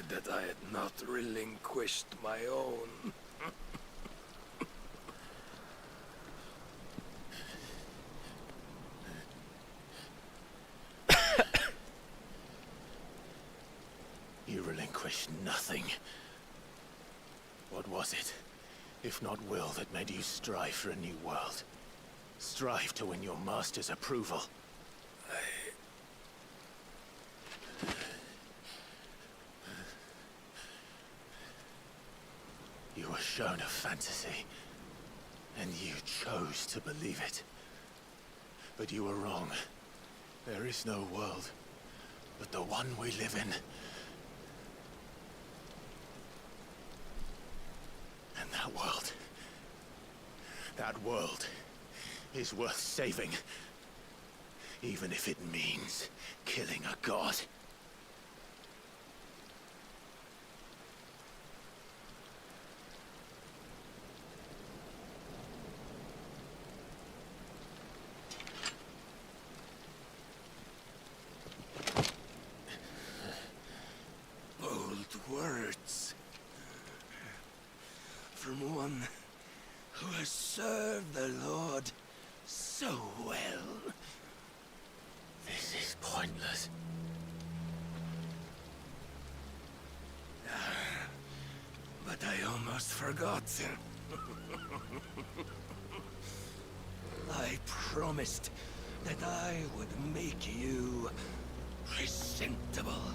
Would that I had not relinquished my own. You relinquished nothing. What was it, if not will, that made you strive for a new world? Strive to win your master's approval? You were shown a fantasy, and you chose to believe it. But you were wrong. There is no world, but the one we live in. And that world is worth saving, even if it means killing a god. Words from one who has served the Lord so well. This is pointless. But I almost forgot. I promised that I would make you presentable.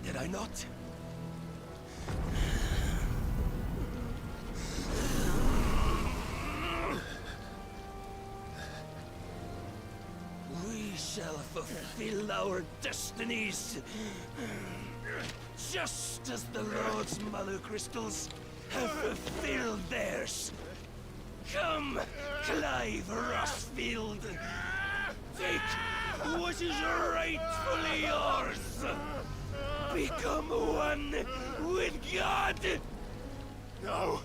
Did I not? We shall fulfill our destinies, just as the Lord's Mother Crystals have fulfilled theirs. Come, Clive Rossfield, take what is rightfully yours. Become one with God! No!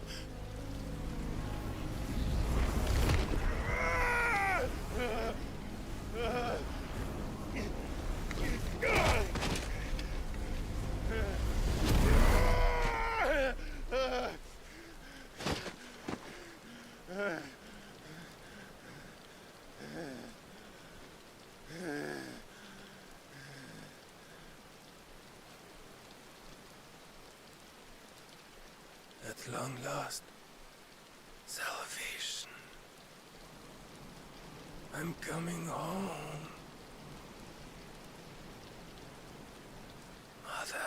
At long last, salvation. I'm coming home. Mother.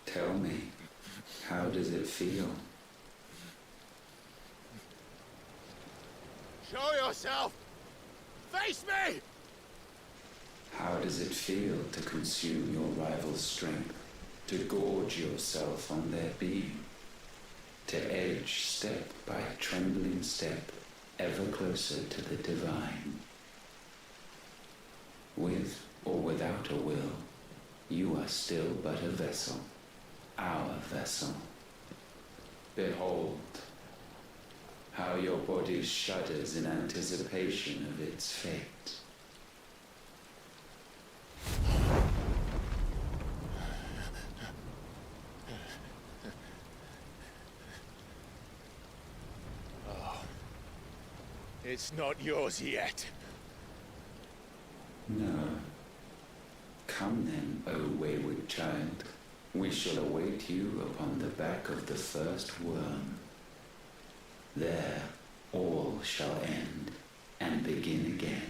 Tell me, how does it feel? Show yourself! Face me! How does it feel to consume your rival's strength, to gorge yourself on their beam, to edge step by trembling step ever closer to the divine? With or without a will, you are still but a vessel, our vessel. Behold, how your body shudders in anticipation of its fate. Oh, it's not yours yet. No. Come then, O wayward child. We shall await you upon the back of the first worm. There all shall end and begin again.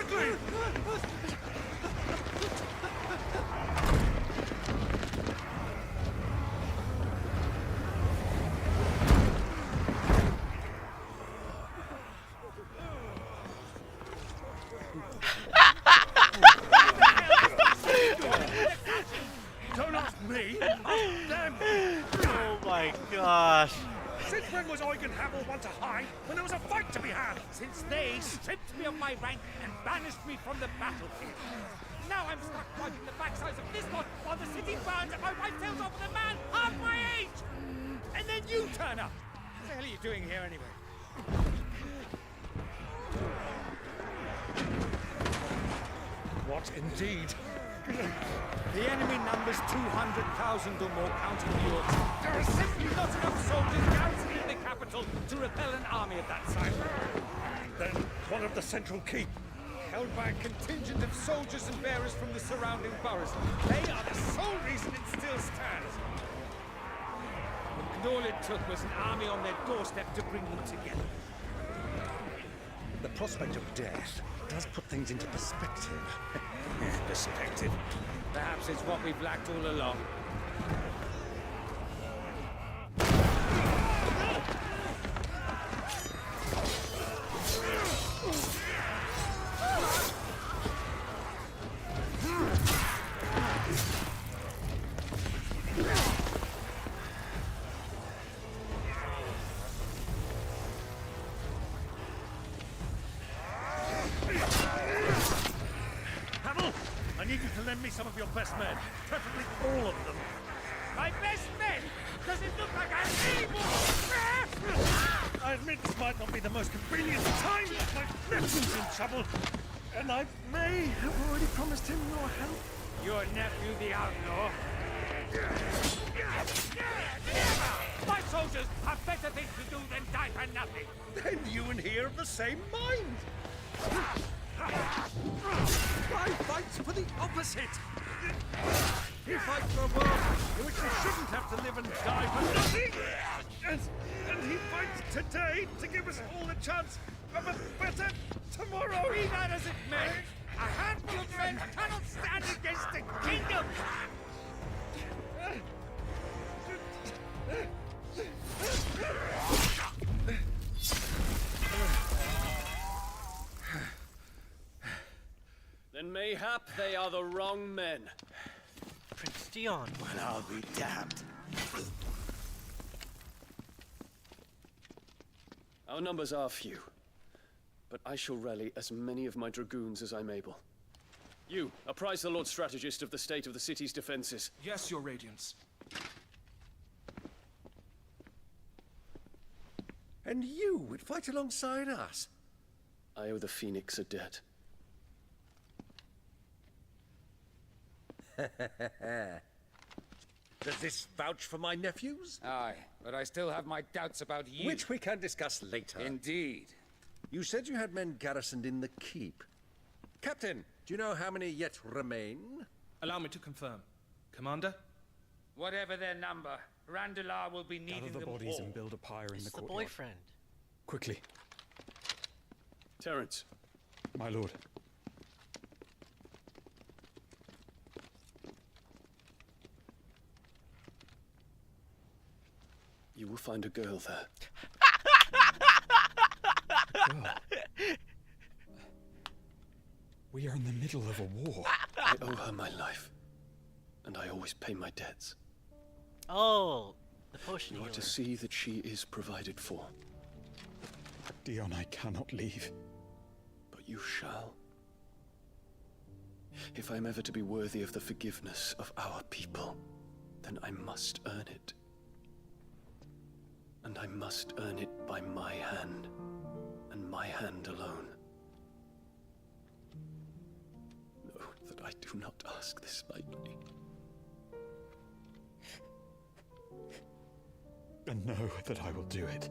Quickly! Don't ask me, ask them! Oh my gosh. Since when was Eugen Hamel one to hide when there was a fight to be had? Since they stripped me of my rank and banished me from the battlefield. Now I'm stuck wiping the backsides of this lot while the city burns and my wife tells off with a man half my age! And then you turn up! What the hell are you doing here anyway? What indeed? The enemy numbers 200,000 or more, counting the orcs. There are simply not enough soldiers garrisoned in the capital to repel an army of that size. Then one of the central keep. Held by a contingent of soldiers and bearers from the surrounding boroughs. They are the sole reason it still stands. And all it took was an army on their doorstep to bring them together. The prospect of death does put things into perspective. Perspective. Perhaps it's what we've lacked all along. Hamel, I need you to lend me some of your best men, preferably all of them. My best men! Does it look like I'm evil? I admit this might not be the most convenient time, but my nephew's in trouble, and I may have already promised him your help. Your nephew, the outlaw. My soldiers have better things to do than die for nothing. Then you and he are of the same mind. I fights for the opposite. He fights for a world in which we shouldn't have to live and die for nothing. And he fights today to give us all a chance of a better tomorrow. Be that as it may, a handful of men cannot stand against the kingdom. Then mayhap they are the wrong men. Prince Dion. Well, I'll be damned. Our numbers are few, but I shall rally as many of my dragoons as I'm able. You, apprise the Lord Strategist of the state of the city's defenses. Yes, Your Radiance. And you would fight alongside us? I owe the Phoenix a debt. Does this vouch for my nephews? Aye, but I still have my doubts about you. Which we can discuss later. Indeed. You said you had men garrisoned in the keep. Captain, do you know how many yet remain? Allow me to confirm. Commander? Whatever their number, Randalar will be needing Gather the them bodies all. and build a pyre in It's the the courtyard. boyfriend. Quickly, Terence, my lord. you will find a girl there. Girl. We are in the middle of a war. I owe her my life, and I always pay my debts. Oh, the potion You are healer. to see that she is provided for, Dion, I cannot leave. but you shall. If I am ever to be worthy of the forgiveness of our people, then I must earn it. And I must earn it by my hand, and my hand alone. Know that I do not ask this lightly. And know that I will do it.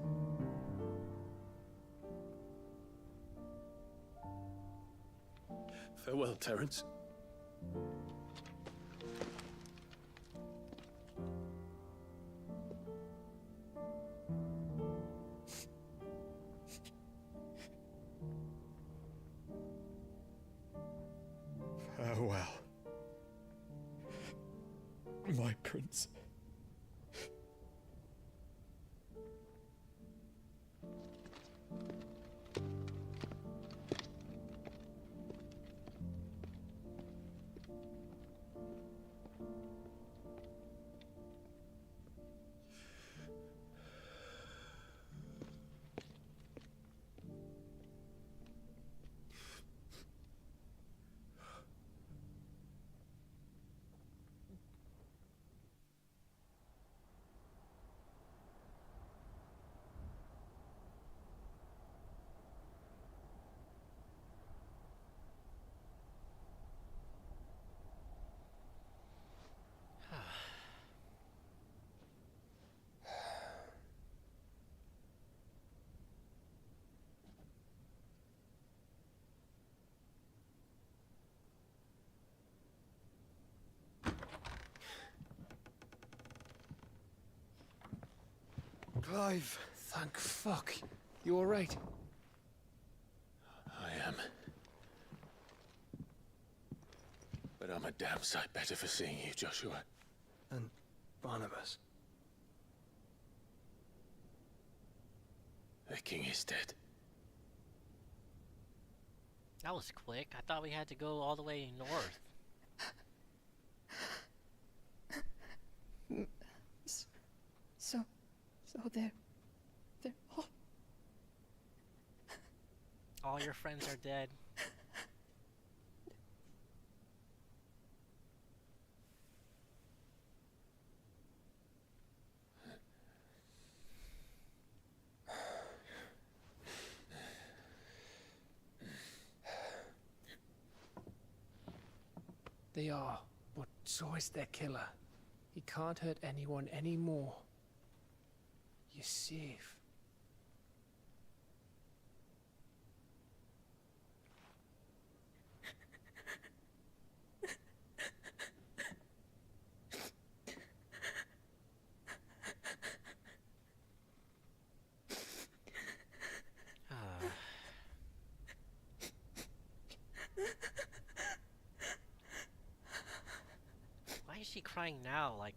Farewell, Terence. Prince. Clive, thank fuck. You alright? I am. But I'm a damn sight better for seeing you, Joshua. And Barnabas. The king is dead. That was quick. I thought we had to go all the way north. So they're all... All your friends are dead. They are, but so is their killer. He can't hurt anyone anymore. You're safe. Why is she crying now? Like,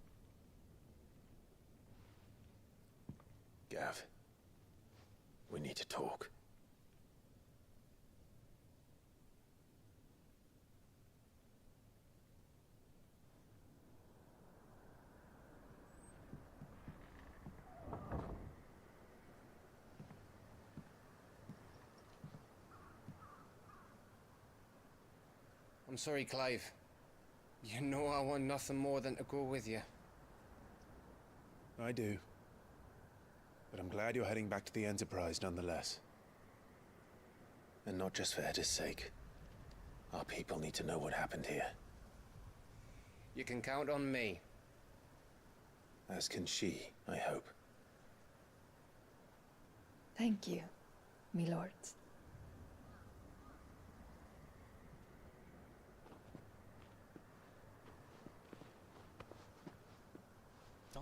Gav, we need to talk. I'm sorry, Clive. You know I want nothing more than to go with you. I do. But I'm glad you're heading back to the Enterprise nonetheless. And not just for Edda's sake. Our people need to know what happened here. You can count on me. As can she, I hope. Thank you, me lords.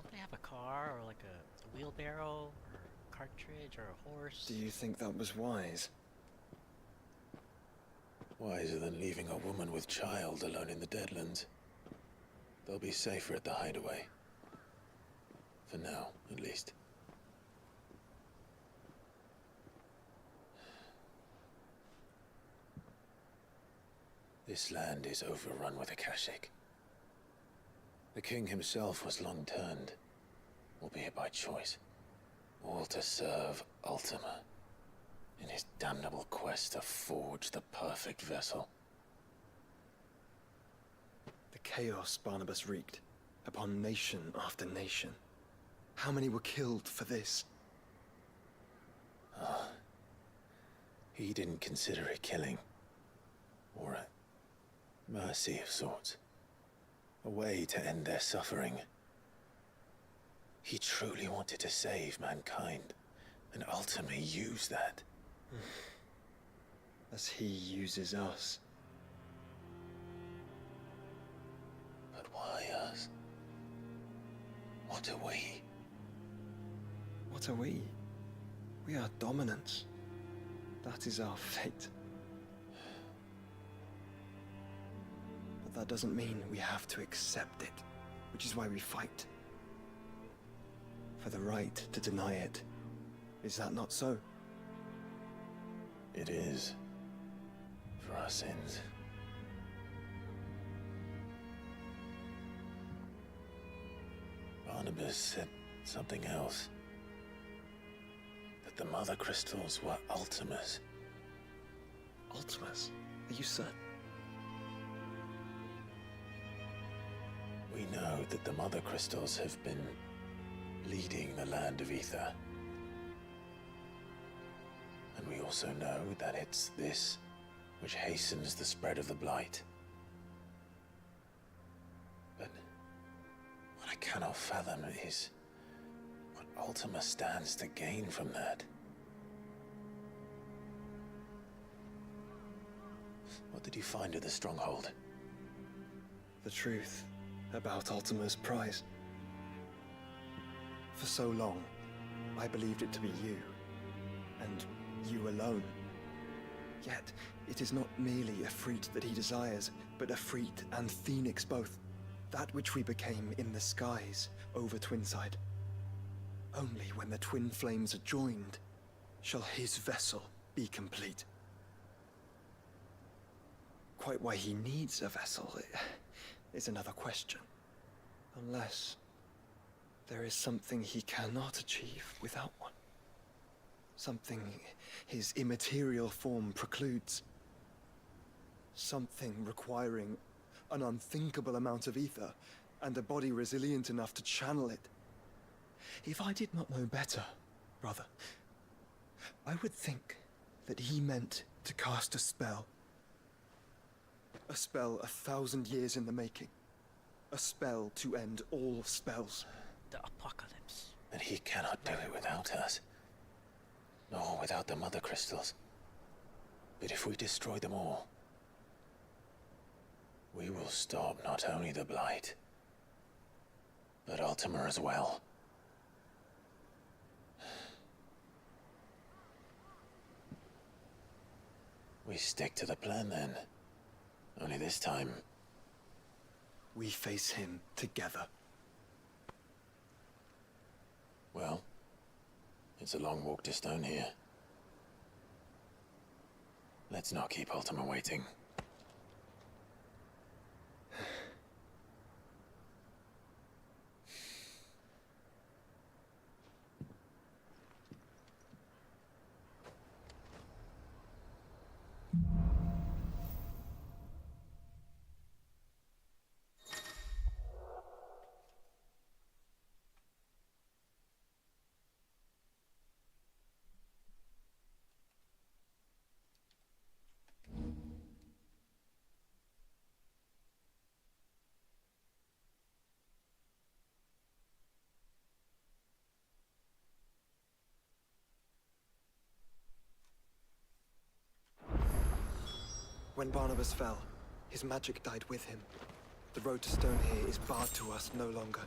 don't they have a car or like a wheelbarrow or a cartridge or a horse? Do you think that was wise? Wiser than leaving a woman with child alone in the Deadlands. They'll be safer at the hideaway. For now, at least. This land is overrun with Akashic. The king himself was long turned, albeit by choice, all to serve Ultima, in his damnable quest to forge the perfect vessel. The chaos Barnabas wreaked upon nation after nation. How many were killed for this? He didn't consider it killing, or a mercy of sorts. A way to end their suffering. He truly wanted to save mankind, and ultimately use that. As he uses us. But why us? What are we? What are we? We are dominance. That is our fate. But that doesn't mean we have to accept it. which is why we fight. For the right to deny it. Is that not so? It is. For our sins. Barnabas said something else. That the Mother Crystals were Ultimas. Ultimas? Are you certain? We know that the Mother Crystals have been leading the land of Ether. And we also know that it's this which hastens the spread of the Blight. But what I cannot fathom is what Ultima stands to gain from that. What did you find at the Stronghold? The truth about Ultima's prize. For so long, I believed it to be you, and you alone. Yet, it is not merely a freat that he desires, but a freat and phoenix both. That which we became in the skies over Twinside. Only when the twin flames are joined, shall his vessel be complete. Quite why he needs a vessel is another question. Unless there is something he cannot achieve without one. Something his immaterial form precludes. Something requiring an unthinkable amount of ether and a body resilient enough to channel it. If I did not know better, brother, I would think that he meant to cast a spell. A spell 1,000 years in the making. A spell to end all spells. The apocalypse. And he cannot do it without us. Nor without the Mother Crystals. But if we destroy them all, we will stop not only the Blight, but Ultima as well. We stick to the plan then. Only this time, we face him together. Well, it's a long walk to Stone here. Let's not keep Ultima waiting. When Barnabas fell, his magic died with him. The road to Stone here is barred to us no longer.